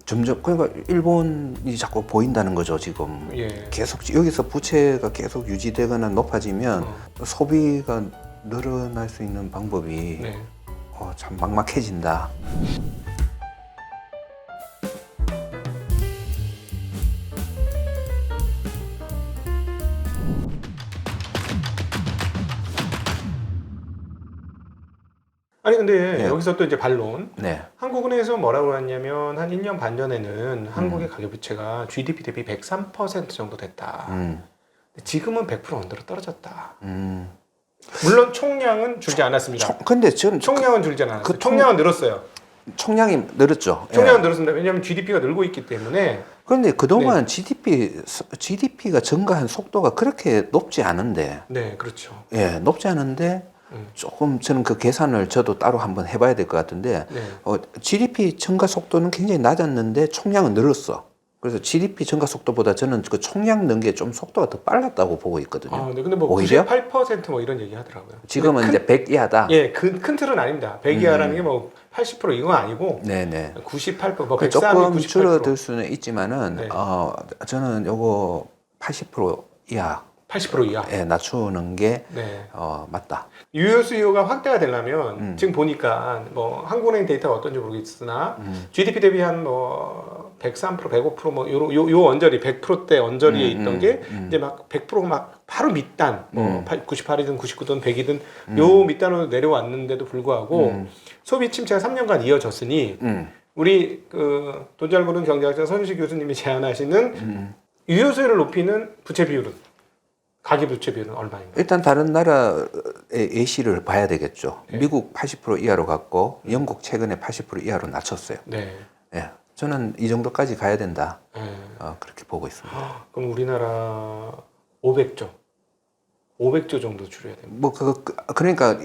점점 그러니까 일본이 자꾸 보인다는 거죠 지금. 예. 계속 여기서 부채가 계속 유지되거나 높아지면 소비가 늘어날 수 있는 방법이 네. 참 막막해진다. 아니 근데 네. 여기서 또 이제 반론. 네. 한국은행에서 뭐라고 했냐면 한 1년 반 전에는 한국의 가계부채가 GDP 대비 103% 정도 됐다. 지금은 100% 언더로 떨어졌다. 물론 총량은 줄지 않았습니다. 근데 저는 총량은 줄지 않았어요. 그 총량은 늘었어요. 총량이 늘었죠. 총량은 늘었습니다. 왜냐하면 GDP가 늘고 있기 때문에. 그런데 그동안 GDP가 증가한 속도가 그렇게 높지 않은데, 네, 그렇죠. 예, 높지 않은데 조금 저는 그 계산을 저도 따로 한번 해봐야 될 것 같은데, 네. GDP 증가 속도는 굉장히 낮았는데 총량은 늘었어. 그래서 GDP 증가 속도보다 저는 그 총량 는 게 좀 속도가 더 빨랐다고 보고 있거든요. 아, 네. 근데 뭐 오히려? 98% 뭐 이런 얘기 하더라고요. 지금은 이제 100 이하다. 예, 큰 틀은 아닙니다. 100 이하라는 게 뭐 80% 이건 아니고 네네. 98%, 뭐 그 103이 조금 98%. 줄어들 수는 있지만은 네. 저는 요거 80% 이하 80% 이하. 에 낮추는 게 네. 맞다. 유효 수요가 확대가 되려면 지금 보니까 뭐 한국은행 데이터가 어떤지 모르겠으나 GDP 대비 한 뭐 103%, 105%뭐 요 언저리 100%대 언저리에 있던 게 이제 막 100%막 바로 밑단 뭐 98이든 99든 100이든 요 밑단으로 내려왔는데도 불구하고 소비 침체가 3년간 이어졌으니 우리 그 돈 잘 버는 경제학자 선유식 교수님이 제안하시는 유효 수요를 높이는 부채 비율은 가계부채 비율은 얼마인가요? 일단 다른 나라의 예시를 봐야 되겠죠. 네. 미국 80% 이하로 갔고 영국 최근에 80% 이하로 낮췄어요. 네. 예, 저는 이 정도까지 가야 된다. 네. 그렇게 보고 있습니다. 그럼 우리나라 500조 정도 줄여야 됩니다. 뭐 그러니까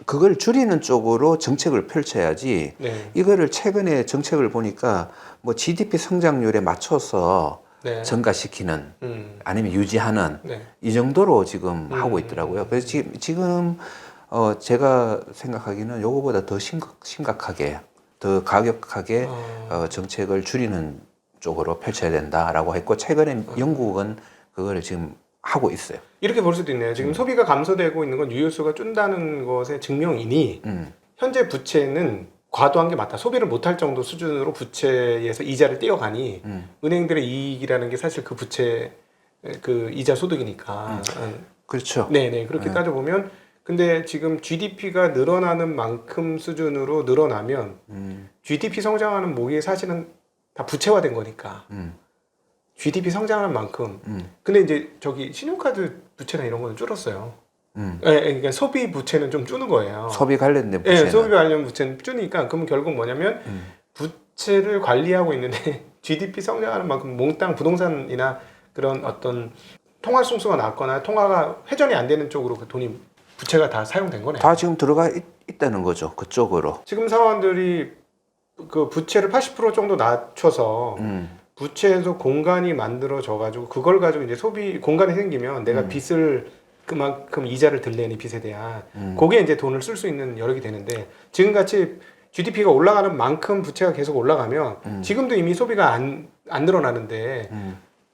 그걸 줄이는 쪽으로 정책을 펼쳐야지. 네. 이거를 최근에 정책을 보니까 뭐 GDP 성장률에 맞춰서 네. 증가시키는 아니면 유지하는 네. 이 정도로 지금 하고 있더라고요. 그래서 지금 제가 생각하기는 요거보다 더 심각하게 더 가격하게 정책을 줄이는 쪽으로 펼쳐야 된다라고 했고 최근에 영국은 그거를 지금 하고 있어요. 이렇게 볼 수도 있네요. 지금 소비가 감소되고 있는 건 유효수가 준다는 것의 증명이니 현재 부채는 과도한 게 맞다. 소비를 못할 정도 수준으로 부채에서 이자를 떼어가니 은행들의 이익이라는 게 사실 그 부채 그 이자 소득이니까. 그렇죠. 네네 그렇게 따져보면 근데 지금 GDP가 늘어나는 만큼 수준으로 늘어나면 GDP 성장하는 목이 사실은 다 부채화된 거니까 GDP 성장하는 만큼 근데 이제 저기 신용카드 부채나 이런 거는 줄었어요. 그러니까 소비 부채는 좀 줄는 거예요. 소비 관련된 부채는. 네, 소비 관련 부채는 줄으니까 그러면 결국 뭐냐면 부채를 관리하고 있는데 GDP 성장하는 만큼 몽땅 부동산이나 그런 어떤 통화 승수가 낮거나 통화가 회전이 안 되는 쪽으로 그 돈이 부채가 다 사용된 거네요. 다 지금 들어가 있다는 거죠. 그쪽으로. 지금 사원들이 그 부채를 80% 정도 낮춰서 부채에서 공간이 만들어져 가지고 그걸 가지고 이제 소비 공간이 생기면 내가 빚을 그만큼 이자를 들 내니 빚에 대한 거기에 이제 돈을 쓸 수 있는 여력이 되는데 지금같이 GDP가 올라가는 만큼 부채가 계속 올라가면 지금도 이미 소비가 안 늘어나는데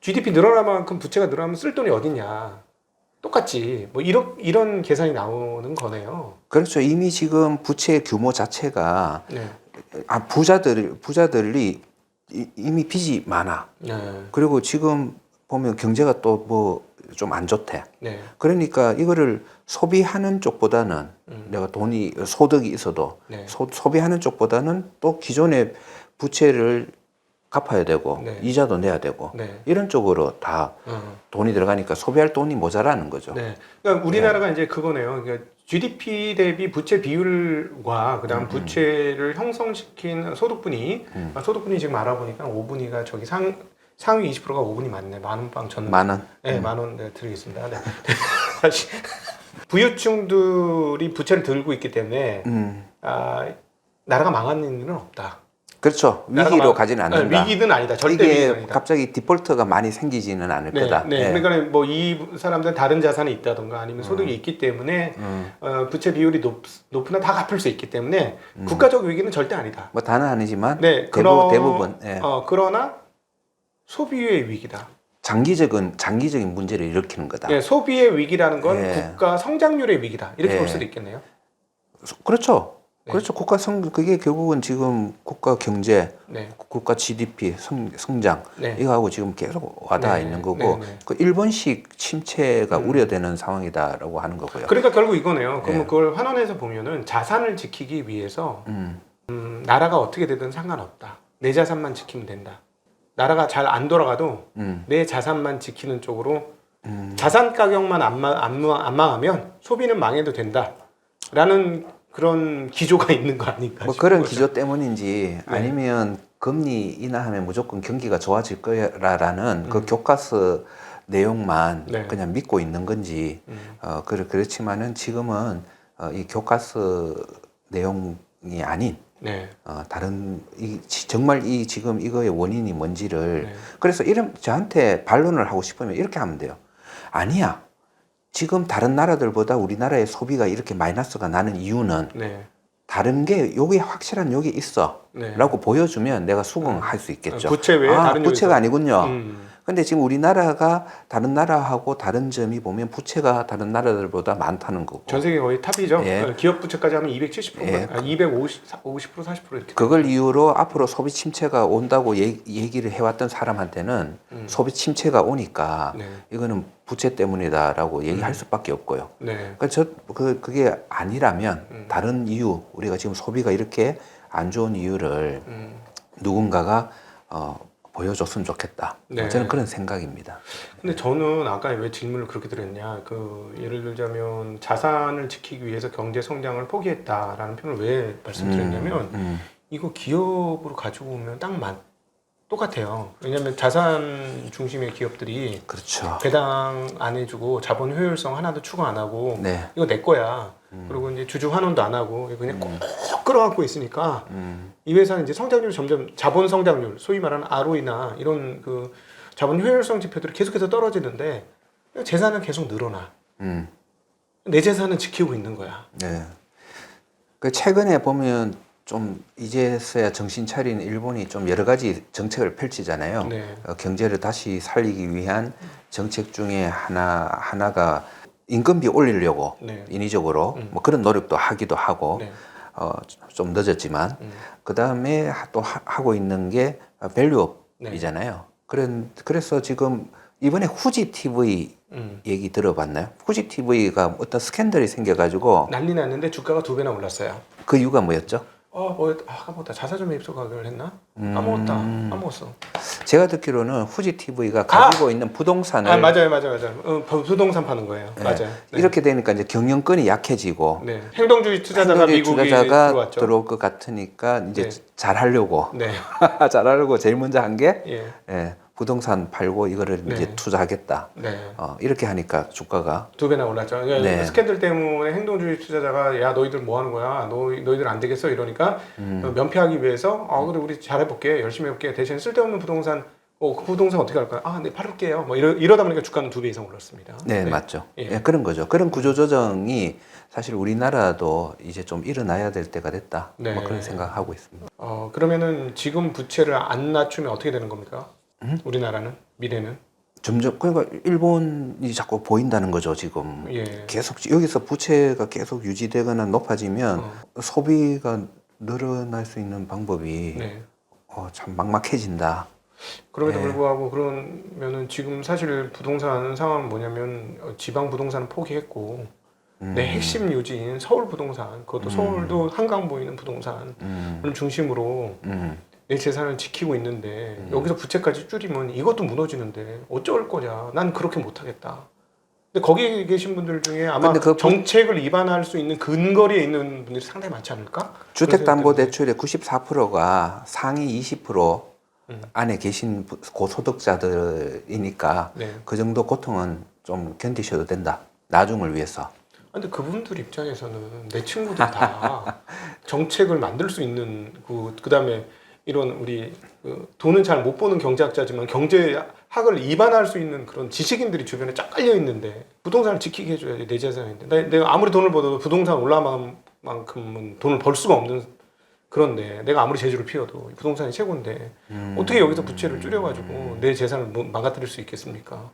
GDP 늘어날 만큼 부채가 늘어나면 쓸 돈이 어딨냐 똑같지 뭐 이런 계산이 나오는 거네요. 그렇죠. 이미 지금 부채 규모 자체가 네. 부자들이 이미 빚이 많아. 네. 그리고 지금 보면 경제가 또 뭐 좀 안 좋대. 네. 그러니까 이거를 소비하는 쪽보다는 내가 소득이 있어도 네. 소비하는 쪽보다는 또 기존의 부채를 갚아야 되고 네. 이자도 내야 되고 네. 이런 쪽으로 다 돈이 들어가니까 소비할 돈이 모자라는 거죠. 네. 그러니까 우리나라가 이제 그거네요. 그러니까 GDP 대비 부채 비율과 그다음 부채를 형성시킨 소득분위, 소득분위 지금 알아보니까 5분위가 저기 상위 20%가 5분이 맞네. 만원빵 전. 만원. 네, 만원 네, 드리겠습니다. 네. 다시 부유층들이 부채를 들고 있기 때문에 나라가 망하는 일은 없다. 그렇죠. 나라가 위기로 막- 가지는 않는다. 위기는 아니다. 절대 이게 위기는 아니다. 갑자기 디폴트가 많이 생기지는 않을 네, 거다. 네. 예. 그러니까 뭐 이 사람들은 다른 자산이 있다던가 아니면 소득이 있기 때문에 부채 비율이 높으나 다 갚을 수 있기 때문에 국가적 위기는 절대 아니다. 뭐 다는 아니지만 네, 대부분 예. 그러나 소비의 위기다. 장기적인 문제를 일으키는 거다. 네, 소비의 위기라는 건 예. 국가 성장률의 위기다. 이렇게 예. 볼 수도 있겠네요. 그렇죠. 네. 그렇죠. 그게 결국은 지금 국가 경제, 네, 국가 GDP 성장 네. 이거하고 지금 계속 와닿아 네, 있는 거고 네, 네. 그 일본식 침체가 우려되는 상황이다라고 하는 거고요. 그러니까 결국 이거네요. 그러면 예. 그걸 환원해서 보면은 자산을 지키기 위해서 나라가 어떻게 되든 상관없다. 내 자산만 지키면 된다. 나라가 잘 안 돌아가도 내 자산만 지키는 쪽으로 자산 가격만 안 망하면 소비는 망해도 된다라는 그런 기조가 있는 거 아닌가 뭐 싶은 그런 거죠. 기조 때문인지 아니면 금리 인하하면 무조건 경기가 좋아질 거라는 그 교과서 내용만 네. 그냥 믿고 있는 건지 그렇지만은 지금은 이 교과서 내용이 아닌 네. 다른 정말 지금 이거의 원인이 뭔지를 네. 그래서 저한테 반론을 하고 싶으면 이렇게 하면 돼요. 아니야. 지금 다른 나라들보다 우리나라의 소비가 이렇게 마이너스가 나는 이유는 네. 다른 게 여기 확실한 여기 있어 네. 라고 보여주면 내가 수긍할 수 있겠죠. 부채 외에 다른 부채가 요인에서. 아니군요. 근데 지금 우리나라가 다른 나라하고 다른 점이 보면 부채가 다른 나라들보다 많다는 거고 전 세계 거의 탑이죠. 예. 기업 부채까지 하면 270%, 예. 250, 50%, 40% 이렇게. 그걸 이유로 앞으로 소비 침체가 온다고 얘기를 해왔던 사람한테는 소비 침체가 오니까 네. 이거는 부채 때문이다라고 얘기할 수밖에 없고요. 네. 그게 아니라면 다른 이유 우리가 지금 소비가 이렇게 안 좋은 이유를 누군가가 보여줬으면 좋겠다. 네. 저는 그런 생각입니다. 근데 저는 아까 왜 질문을 그렇게 드렸냐, 예를 들자면 자산을 지키기 위해서 경제 성장을 포기했다라는 표현을 왜 말씀드렸냐면 이거 기업으로 가지고 오면 똑같아요. 왜냐하면 자산 중심의 기업들이 그렇죠. 배당 안 해주고 자본 효율성 하나도 추구 안 하고 네. 이거 내 거야. 그리고 이제 주주 환원도 안 하고 그냥 꼭 끌어안고 있으니까 이 회사는 이제 성장률이 점점 자본 성장률, 소위 말하는 ROE나 이런 그 자본 효율성 지표들이 계속해서 떨어지는데 재산은 계속 늘어나. 내 재산은 지키고 있는 거야. 네. 그 최근에 보면 좀 이제서야 정신 차린 일본이 좀 여러 가지 정책을 펼치잖아요. 네. 경제를 다시 살리기 위한 정책 중에 하나가 인건비 올리려고 네. 인위적으로 뭐 그런 노력도 하기도 하고 네. 좀 늦었지만 그 다음에 또 하고 있는 게 밸류업이잖아요. 그래서 지금 이번에 후지 TV 얘기 들어봤나요? 후지 TV가 어떤 스캔들이 생겨가지고 난리 났는데 주가가 2배나 올랐어요. 그 이유가 뭐였죠? 까먹었다. 자사주 매입소 가격을 했나? 까먹었어. 제가 듣기로는 후지 TV가 가지고 있는 부동산을 맞아요. 부동산 파는 거예요. 네, 맞아요. 네. 이렇게 되니까 이제 경영권이 약해지고 네. 행동주의 투자자가 행동주의 미국이 투자자가 들어왔죠. 들어올 것 같으니까 이제 네. 잘하려고 네. 잘하려고 제일 먼저 한 게 예. 부동산 팔고 이거를 네. 이제 투자하겠다. 네. 이렇게 하니까 주가가 2배나 올랐죠. 네. 스캔들 때문에 행동주의 투자자가 야 너희들 뭐 하는 거야? 너희들 안 되겠어 이러니까 면피하기 위해서 그래 우리 잘해볼게 열심히 해볼게 대신 쓸데없는 부동산 그 부동산 어떻게 할까요? 네 팔을게요. 뭐 이러다 보니까 주가는 2배 이상 올랐습니다. 네, 맞죠. 예. 예, 그런 거죠. 그런 구조조정이 사실 우리나라도 이제 좀 일어나야 될 때가 됐다. 네. 뭐 그런 생각하고 있습니다. 그러면은 지금 부채를 안 낮추면 어떻게 되는 겁니까? 우리나라는 미래는? 점점 그러니까 일본이 자꾸 보인다는 거죠 지금. 예. 계속 여기서 부채가 계속 유지되거나 높아지면 소비가 늘어날 수 있는 방법이 네. 참 막막해진다. 그럼에도 네. 불구하고 그러면은 지금 사실 부동산 상황은 뭐냐면 지방 부동산은 포기했고 내 핵심 요지인 서울 부동산 그것도 서울도 한강 보이는 부동산을 중심으로 내 재산을 지키고 있는데 여기서 부채까지 줄이면 이것도 무너지는데 어쩔 거냐? 난 그렇게 못하겠다. 근데 거기 계신 분들 중에 아마 근데 그 정책을 위반할 수 있는 근거리에 있는 분들이 상당히 많지 않을까? 주택담보대출의 94%가 상위 20% 안에 계신 고소득자들이니까 네. 그 정도 고통은 좀 견디셔도 된다. 나중을 위해서. 근데 그분들 입장에서는 내 친구들 다 정책을 만들 수 있는 그다음에 이런 우리 그 돈은 잘 못 버는 경제학자지만 경제학을 입안할 수 있는 그런 지식인들이 주변에 쫙 깔려 있는데 부동산을 지키게 해줘야지 내 재산인데 내가 아무리 돈을 벌어도 부동산 올라만 만큼은 돈을 벌 수가 없는 그런데 내가 아무리 재주를 피워도 부동산이 최고인데 어떻게 여기서 부채를 줄여가지고 내 재산을 망가뜨릴 수 있겠습니까?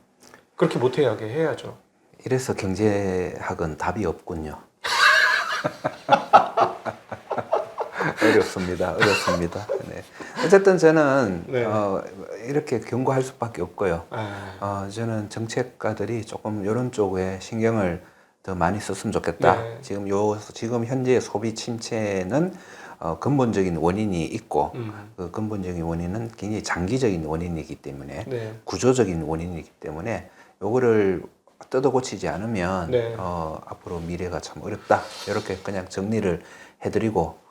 그렇게 못하게 해야죠. 이래서 경제학은 답이 없군요. 어렵습니다. 네. 어쨌든 저는 네. 이렇게 경고할 수밖에 없고요. 저는 정책가들이 조금 이런 쪽에 신경을 더 많이 썼으면 좋겠다. 네. 지금 현재 소비 침체는 근본적인 원인이 있고 그 근본적인 원인은 굉장히 장기적인 원인이기 때문에 네. 구조적인 원인이기 때문에 요거를 뜯어 고치지 않으면 네. 앞으로 미래가 참 어렵다. 이렇게 그냥 정리를 해드리고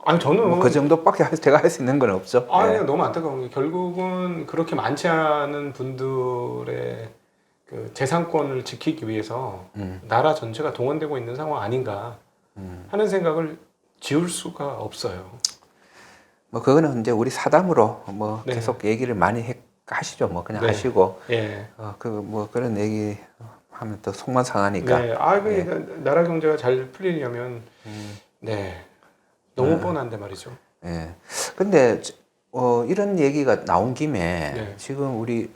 아니 저는 뭐 그 정도밖에 제가 할 수 있는 건 없죠. 아니 네. 너무 안타까운 게 결국은 그렇게 많지 않은 분들의 그 재산권을 지키기 위해서 나라 전체가 동원되고 있는 상황 아닌가 하는 생각을 지울 수가 없어요. 뭐 그거는 이제 우리 사담으로 뭐 네. 계속 얘기를 많이 하시죠. 뭐 그냥 네. 하시고 예. 그 뭐 그런 얘기 하면 또 속만 상하니까. 네. 나라 경제가 잘 풀리려면 네. 너무 뻔한데 말이죠. 예. 근데 이런 얘기가 나온 김에 네. 지금 우리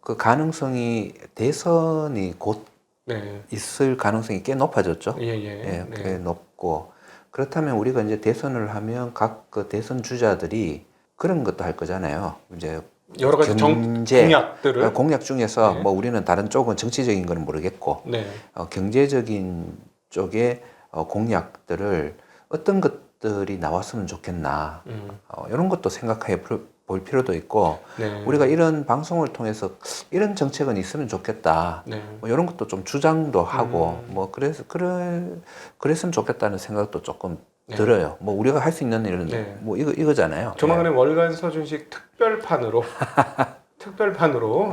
그 가능성이 대선이 곧 네. 있을 가능성이 꽤 높아졌죠. 예. 예, 네. 꽤 높고 그렇다면 우리가 이제 대선을 하면 각 그 대선 주자들이 그런 것도 할 거잖아요. 이제 여러 가지 공약들을 공약 중에서 네. 뭐 우리는 다른 쪽은 정치적인 건 모르겠고 네. 경제적인 쪽의 공약들을 어떤 것들이 나왔으면 좋겠나 이런 것도 생각해 볼 필요도 있고 네. 우리가 이런 방송을 통해서 이런 정책은 있으면 좋겠다 네. 뭐 이런 것도 좀 주장도 하고 뭐 그랬으면 좋겠다는 생각도 조금 네. 들어요. 뭐 우리가 할 수 있는 일은 네. 뭐 이거잖아요. 조만간에 월간 서준식 특별판으로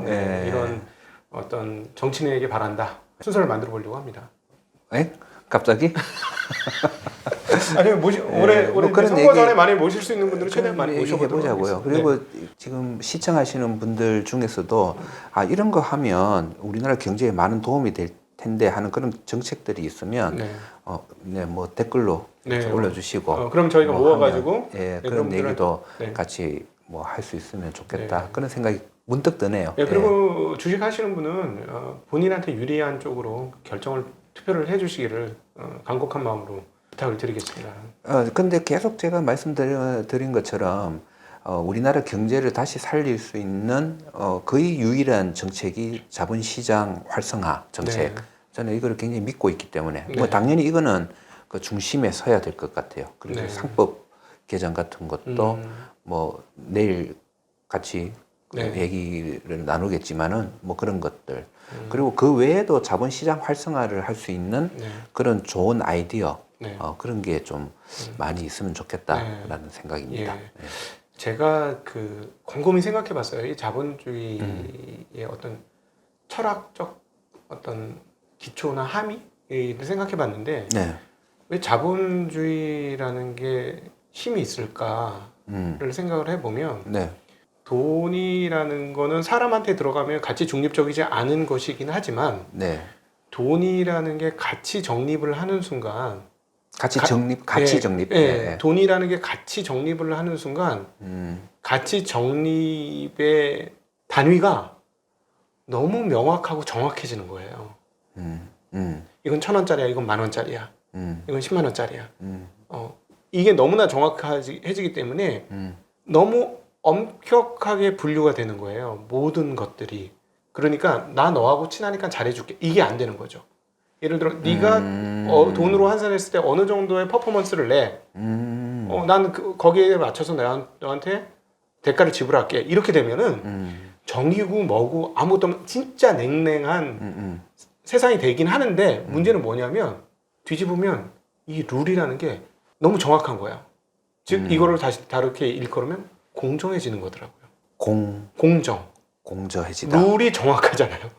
네, 네. 이런 어떤 정치인에게 바란다 순서를 만들어 보려고 합니다. 예? 갑자기? 아니 올해 뭐 그런 선거 전에 많이 모실 수 있는 분들은 최대한 많이 모셔보도록 해보자고요. 하겠습니다. 그리고 지금 시청하시는 분들 중에서도 이런 거 하면 우리나라 경제에 많은 도움이 될 텐데 하는 그런 정책들이 있으면 네. 뭐 댓글로 네. 올려주시고 그럼 저희가 뭐 모아가지고 하면, 네, 그런 얘기도 네. 같이 뭐 할 수 있으면 좋겠다. 네. 그런 생각이 문득 드네요. 네, 그리고 주식 하시는 분은 본인한테 유리한 쪽으로 투표를 해주시기를 간곡한 마음으로 부탁을 드리겠습니다. 근데 계속 제가 말씀드린 것처럼 우리나라 경제를 다시 살릴 수 있는 거의 유일한 정책이 자본시장 활성화 정책. 네. 저는 이걸 굉장히 믿고 있기 때문에 네. 뭐 당연히 이거는 그 중심에 서야 될 것 같아요. 그리고 네. 상법 개정 같은 것도 뭐 내일 같이 네. 얘기를 나누겠지만은 뭐 그런 것들 그리고 그 외에도 자본시장 활성화를 할 수 있는 네. 그런 좋은 아이디어 네. 그런 게 좀 많이 있으면 좋겠다라는 생각입니다. 예. 제가 곰곰이 생각해봤어요. 이 자본주의의 어떤 철학적 어떤 기초나 함의를 생각해봤는데 네. 왜 자본주의라는 게 힘이 있을까를 생각을 해보면 네. 돈이라는 거는 사람한테 들어가면 가치 중립적이지 않은 것이긴 하지만 네. 돈이라는 게 가치 정립을 하는 순간 가치 정립. 예, 돈이라는 게 가치 정립을 하는 순간 가치 정립의 단위가 너무 명확하고 정확해지는 거예요. 이건 1,000원짜리야, 이건 10,000원짜리야, 이건 10만 원짜리야. 이게 너무나 정확해지기 때문에 너무 엄격하게 분류가 되는 거예요. 모든 것들이. 그러니까 나 너하고 친하니까 잘해줄게. 이게 안 되는 거죠. 예를 들어 네가 돈으로 환산했을 때 어느 정도의 퍼포먼스를 내. 난 거기에 맞춰서 너한테 대가를 지불할게. 이렇게 되면은 정이고 뭐고 아무것도 없는 진짜 냉랭한 세상이 되긴 하는데 문제는 뭐냐면 뒤집으면 이 룰이라는 게 너무 정확한 거야. 즉 이거를 다시 다르게 일컬으면 공정해지는 거더라고요. 공정해지다. 룰이 정확하잖아요.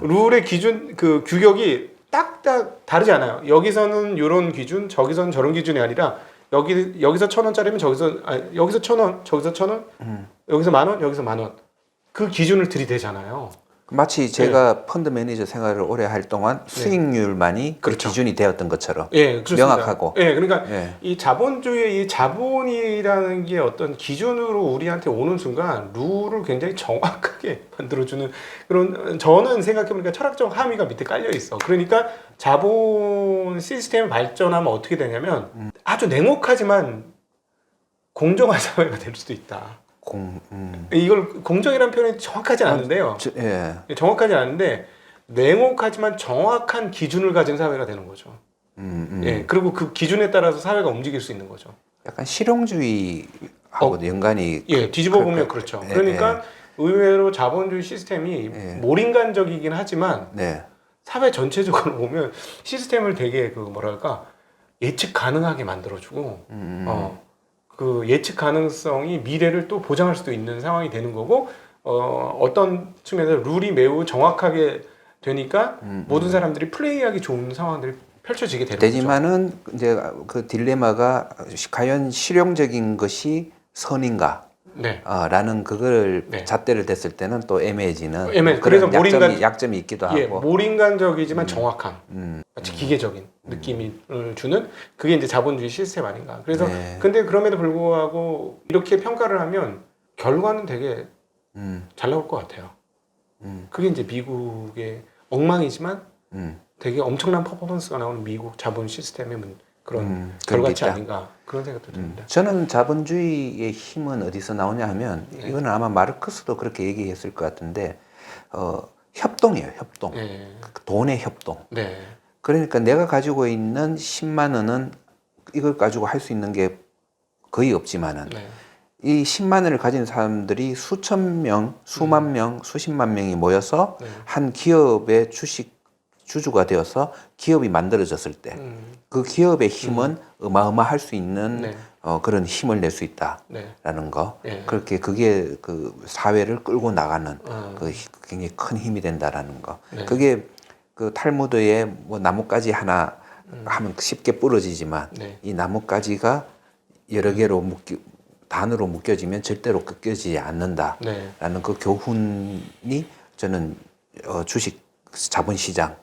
룰의 기준 규격이 딱딱 다르지 않아요. 여기서는 이런 기준, 저기서는 저런 기준이 아니라 여기서 1,000원짜리면 여기서 1,000원, 저기서 1,000원, 여기서 10,000원, 여기서 10,000원. 그 기준을 들이대잖아요. 마치 제가 펀드 매니저 생활을 오래 할 동안 수익률만이 그 그렇죠. 기준이 되었던 것처럼 예, 그렇습니다. 명확하고. 예, 그러니까 예. 이 자본주의의 이 자본이라는 게 어떤 기준으로 우리한테 오는 순간 룰을 굉장히 정확하게 만들어주는 그런, 저는 생각해보니까 철학적 함의가 밑에 깔려 있어. 그러니까 자본 시스템이 발전하면 어떻게 되냐면 아주 냉혹하지만 공정한 사회가 될 수도 있다. 이걸 공정이라는 표현이 정확하지 않은데요. 정확하지 않은데 냉혹하지만 정확한 기준을 가진 사회가 되는 거죠. 예, 그리고 그 기준에 따라서 사회가 움직일 수 있는 거죠. 약간 실용주의하고도 연관이 예, 뒤집어 보면 그렇죠. 그러니까 의외로 자본주의 시스템이 몰인간적이긴 하지만 사회 전체적으로 보면 시스템을 되게 그 뭐랄까 예측 가능하게 만들어주고 그 예측 가능성이 미래를 또 보장할 수도 있는 상황이 되는 거고 어떤 측면에서 룰이 매우 정확하게 되니까 모든 사람들이 플레이하기 좋은 상황들이 펼쳐지게 되는 되지만은 이제 그 딜레마가 과연 실용적인 것이 선인가? 네. 라는 그걸 잣대를 댔을 때는 또 애매해지는 그래서 약점이 있기도 예, 하고 몰인간적이지만 정확한 마치 기계적인 느낌을 주는 그게 이제 자본주의 시스템 아닌가. 그래서 근데 그럼에도 불구하고 이렇게 평가를 하면 결과는 되게 잘 나올 것 같아요. 그게 이제 미국의 엉망이지만 되게 엄청난 퍼포먼스가 나오는 미국 자본 시스템의 그런 결과치 아닌가 그런 생각도 듭니다. 저는 자본주의의 힘은 어디서 나오냐 하면 이거는 아마 마르크스도 그렇게 얘기했을 것 같은데 협동이에요. 협동. 돈의 협동. 그러니까 내가 가지고 있는 10만 원은 이걸 가지고 할 수 있는 게 거의 없지만은 이 10만 원을 가진 사람들이 수천 명, 수만 명, 수십만 명이 모여서 한 기업의 주주가 되어서 기업이 만들어졌을 때 그 기업의 힘은 어마어마할 수 있는 그런 힘을 낼 수 있다라는 거. 그렇게 그게 그 사회를 끌고 나가는 그 굉장히 큰 힘이 된다라는 거. 그게 그 탈무드에 뭐 나뭇가지 하나 하면 쉽게 부러지지만 이 나뭇가지가 여러 개로 단으로 묶여지면 절대로 꺾여지지 않는다라는 그 교훈이 저는 주식 자본시장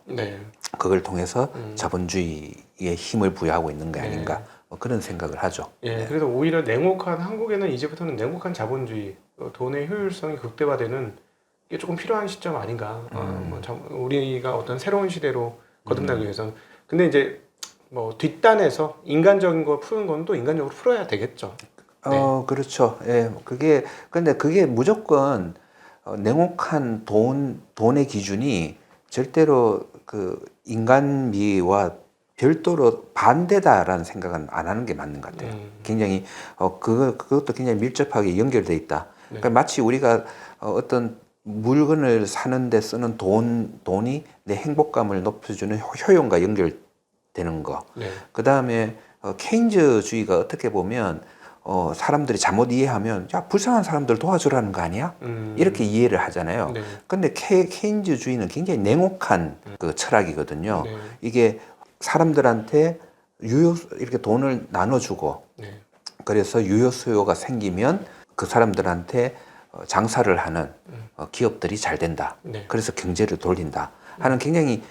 그걸 통해서 자본주의에 힘을 부여하고 있는 게 아닌가 그런 생각을 하죠. 그래서 오히려 냉혹한 한국에는 이제부터는 냉혹한 자본주의, 돈의 효율성이 극대화되는 게 조금 필요한 시점 아닌가. 우리가 어떤 새로운 시대로 거듭나기 위해서는. 근데 이제 뭐 뒷단에서 인간적인 거 푸는 건 또 인간적으로 풀어야 되겠죠. 그렇죠. 근데 그게 무조건 냉혹한 돈의 기준이 절대로 그 인간미와 별도로 반대다라는 생각은 안 하는 게 맞는 것 같아요. 굉장히 그것도 굉장히 밀접하게 연결돼 있다. 그러니까 마치 우리가 어떤 물건을 사는데 쓰는 돈이 내 행복감을 높여주는 효용과 연결되는 거. 그 다음에 케인즈주의가 어떻게 보면 사람들이 잘못 이해하면 야 불쌍한 사람들 도와주라는 거 아니야? 이렇게 이해를 하잖아요. 근데 케인즈주의는 굉장히 냉혹한 그 철학이거든요. 이게 사람들한테 이렇게 돈을 나눠주고 그래서 유효 수요가 생기면 그 사람들한테 장사를 하는 기업들이 잘 된다. 그래서 경제를 돌린다 하는 굉장히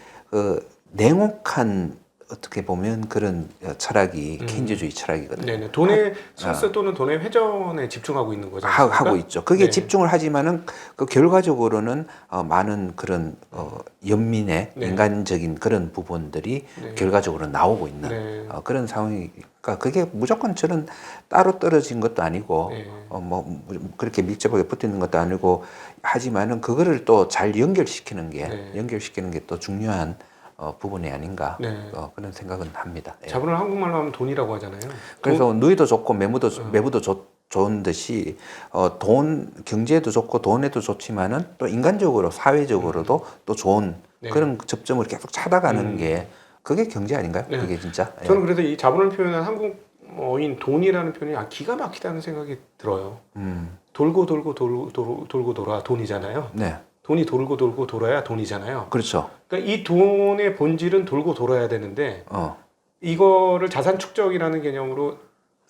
냉혹한 어떻게 보면 그런 철학이 케인즈주의 철학이거든요. 돈의 순수 또는 돈의 회전에 집중하고 있는 거죠. 하고 있죠. 그게 집중을 하지만은 그 결과적으로는 많은 그런 연민의 인간적인 그런 부분들이 결과적으로 나오고 있는 그런 상황이니까 그게 무조건 저는 따로 떨어진 것도 아니고 뭐 그렇게 밀접하게 붙어 있는 것도 아니고 하지만은 그거를 또 잘 연결시키는 게 또 중요한 부분이 아닌가 그런 생각은 합니다. 자본을 한국말로 하면 돈이라고 하잖아요. 그래서 누이도 좋고 매부도 좋은 듯이 경제도 좋고 돈에도 좋지만은 또 인간적으로 사회적으로도 또 좋은 그런 접점을 계속 찾아가는 게 그게 경제 아닌가요? 그게 진짜. 저는 그래서 이 자본을 표현한 한국어인 돈이라는 표현이 기가 막히다는 생각이 들어요. 돌고 돌아 돈이잖아요. 돈이 돌고 돌고 돌아야 돈이잖아요. 그렇죠. 그러니까 이 돈의 본질은 돌고 돌아야 되는데 이거를 자산 축적이라는 개념으로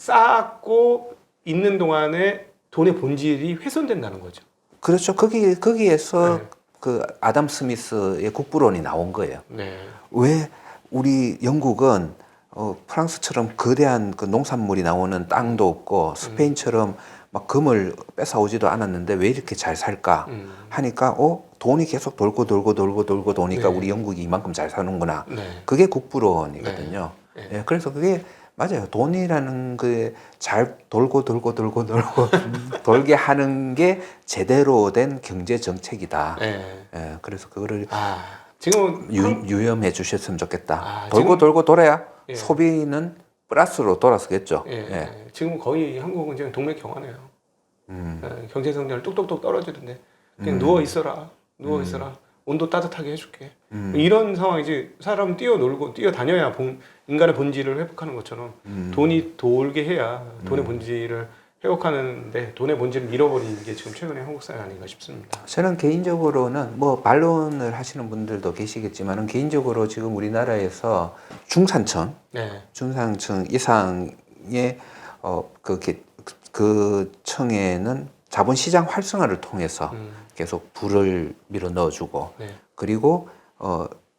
쌓고 있는 동안에 돈의 본질이 훼손된다는 거죠. 그렇죠. 거기에서 네. 그 아담 스미스의 국부론이 나온 거예요. 네. 왜 우리 영국은 프랑스처럼 거대한 그 농산물이 나오는 땅도 없고 스페인처럼 막 금을 뺏어오지도 않았는데 왜 이렇게 잘 살까 하니까 돈이 계속 돌고 도니까 네. 우리 영국이 이만큼 잘 사는구나. 네. 그게 국부론이거든요. 네. 예, 그래서 그게 맞아요. 돈이라는 게 잘 돌고 돌게 하는 게 제대로 된 경제 정책이다. 네. 예, 그래서 그거를 지금은 유념해 주셨으면 좋겠다. 아, 돌고 돌아야 예. 소비는 플러스로 돌아서겠죠. 예. 예. 지금 거의 한국은 지금 동맥경화네요. 경제 성장을 뚝뚝뚝 떨어지는데 그냥 누워 있어라. 온도 따뜻하게 해줄게. 이런 상황이지. 사람 뛰어다녀야 인간의 본질을 회복하는 것처럼 돈이 돌게 해야 돈의 본질을 회복하는데 돈의 본질을 잃어버리는 게 지금 최근의 한국 사회 아닌가 싶습니다. 저는 개인적으로는 뭐 반론을 하시는 분들도 계시겠지만은 개인적으로 지금 우리나라에서 중산층 이상의 그 층에는 자본시장 활성화를 통해서 계속 불을 밀어 넣어주고 네. 그리고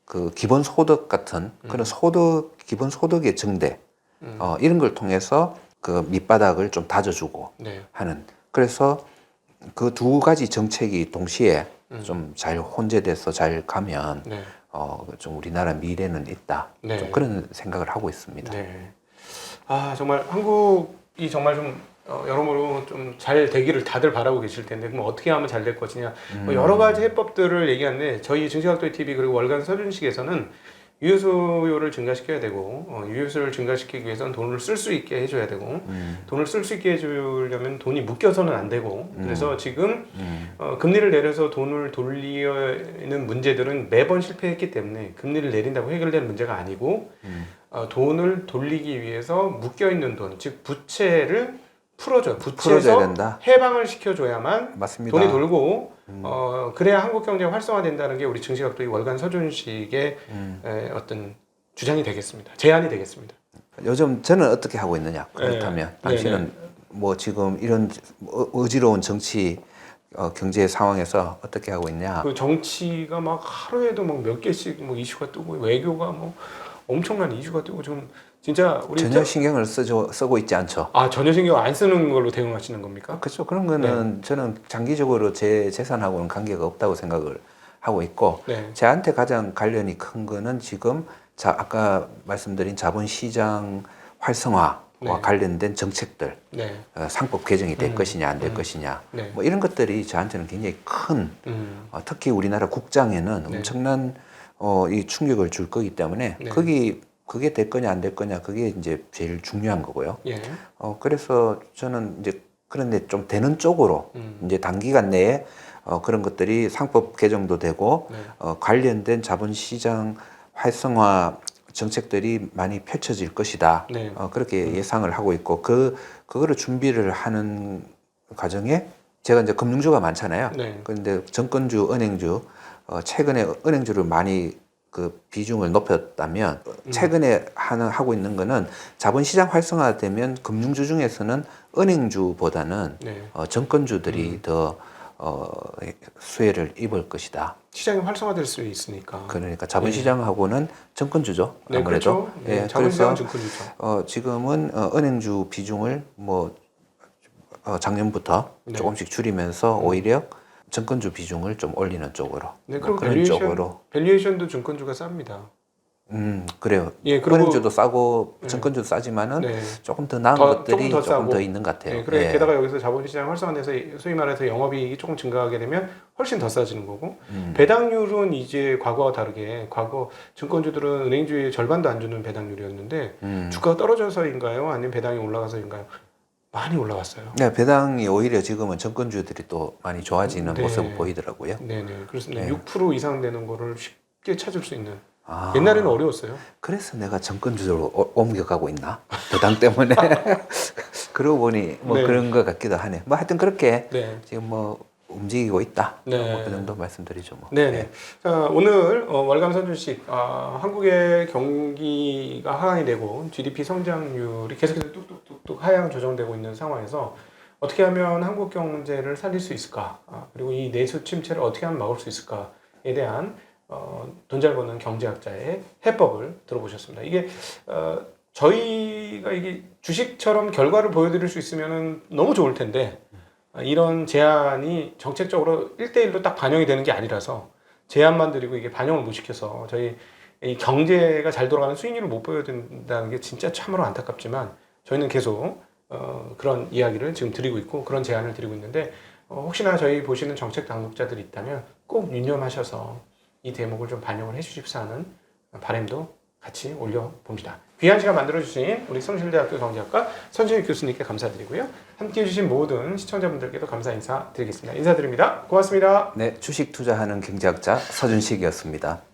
그 기본소득 같은 그런 기본 소득의 증대 이런 걸 통해서 그 밑바닥을 좀 다져주고 네. 하는 그래서 그 두 가지 정책이 동시에 좀 잘 혼재돼서 잘 가면 네. 좀 우리나라 미래는 있다. 네. 좀 그런 생각을 하고 있습니다. 네. 정말 한국이 정말 좀 여러모로 좀 잘 되기를 다들 바라고 계실 텐데 그럼 어떻게 하면 잘 될 것이냐 뭐 여러 가지 해법들을 얘기하는데 저희 증시각도의 TV 그리고 월간 서준식에서는 유효수요를 증가시켜야 되고 유효수요를 증가시키기 위해서는 돈을 쓸 수 있게 해줘야 되고 돈을 쓸 수 있게 해주려면 돈이 묶여서는 안 되고 그래서 지금 금리를 내려서 돈을 돌리는 문제들은 매번 실패했기 때문에 금리를 내린다고 해결되는 문제가 아니고 돈을 돌리기 위해서 묶여있는 돈, 즉 부채를 풀어줘야 된다. 해방을 시켜줘야만 맞습니다. 돈이 돌고 그래야 한국 경제가 활성화된다는 게 우리 증시각도의 월간 서준식의 어떤 주장이 되겠습니다. 제안이 되겠습니다. 요즘 저는 어떻게 하고 있느냐 그렇다면 당신은 뭐 지금 이런 어지러운 정치 경제 상황에서 어떻게 하고 있냐? 그 정치가 막 하루에도 막 몇 개씩 뭐 이슈가 뜨고 외교가 뭐 엄청난 이슈가 뜨고 좀 진짜 우리 전혀 신경을 쓰고 있지 않죠. 전혀 신경 안 쓰는 걸로 대응하시는 겁니까? 그렇죠. 그런 거는 저는 장기적으로 제 재산하고는 관계가 없다고 생각을 하고 있고 저한테 가장 관련이 큰 거는 지금 아까 말씀드린 자본시장 활성화와 관련된 정책들 상법 개정이 될 것이냐 안 될 것이냐 뭐 이런 것들이 저한테는 굉장히 큰 특히 우리나라 국장에는 엄청난 이 충격을 줄 거기 때문에 그게 될 거냐 안 될 거냐 그게 이제 제일 중요한 거고요. 그래서 저는 이제 그런데 좀 되는 쪽으로 이제 단기간 내에 그런 것들이 상법 개정도 되고 관련된 자본시장 활성화 정책들이 많이 펼쳐질 것이다. 그렇게 예상을 하고 있고 그거를 준비를 하는 과정에 제가 이제 금융주가 많잖아요. 그런데 정권주, 은행주 최근에 은행주를 많이 그 비중을 높였다면 최근에 하고 있는 거는 자본시장 활성화되면 금융주 중에서는 은행주보다는 정권주들이 더 수혜를 입을 것이다. 시장이 활성화될 수 있으니까. 그러니까 자본시장하고는 정권주죠. 아무래도. 그렇죠. 자본시장은 정권주죠. 지금은 은행주 비중을 뭐 작년부터 조금씩 줄이면서 오히려 정권주 비중을 좀 올리는 쪽으로. 그리고 그런 쪽으로. 밸류에이션도 정권주가 쌉니다. 그래요. 그리고 은행주도 싸고 정권주도 싸지만은 조금 더 나은 것들이 조금 더 있는 것 같아요. 게다가 여기서 자본시장 활성화돼서 소위 말해서 영업이익이 조금 증가하게 되면 훨씬 더 싸지는 거고 배당률은 이제 과거와 다르게 과거 증권주들은 은행주의 절반도 안 주는 배당률이었는데 주가가 떨어져서인가요? 아니면 배당이 올라가서인가요? 많이 올라왔어요. 배당이 오히려 지금은 정권주들이 또 많이 좋아지는 모습 보이더라고요. 그렇습니다. 6% 이상 되는 거를 쉽게 찾을 수 있는. 옛날에는 어려웠어요. 그래서 내가 정권주로 옮겨가고 있나? 배당 때문에. 그러고 보니 뭐 그런 것 같기도 하네. 뭐 하여튼 그렇게 지금 뭐 움직이고 있다. 뭐 그 정도 말씀드리죠. 뭐. 자, 오늘 월간 선준식 한국의 경기가 하강이 되고 GDP 성장률이 계속해서 뚝뚝뚝 뚝뚝 하향 조정되고 있는 상황에서 어떻게 하면 한국 경제를 살릴 수 있을까? 그리고 이 내수 침체를 어떻게 하면 막을 수 있을까에 대한 돈 잘 버는 경제학자의 해법을 들어보셨습니다. 이게 저희가 이게 주식처럼 결과를 보여드릴 수 있으면 너무 좋을 텐데 이런 제안이 정책적으로 1대1로 딱 반영이 되는 게 아니라서 제안만 드리고 이게 반영을 못 시켜서 저희 이 경제가 잘 돌아가는 수익률을 못 보여준다는 게 진짜 참으로 안타깝지만 저희는 계속 그런 이야기를 지금 드리고 있고 그런 제안을 드리고 있는데 혹시나 저희 보시는 정책 당국자들이 있다면 꼭 유념하셔서 이 대목을 좀 반영을 해주십사 하는 바람도 같이 올려봅니다. 귀한 시간 만들어주신 우리 성실대학교 경제학과 선진희 교수님께 감사드리고요. 함께해 주신 모든 시청자분들께도 감사 인사드리겠습니다. 인사드립니다. 고맙습니다. 네, 주식 투자하는 경제학자 서준식이었습니다.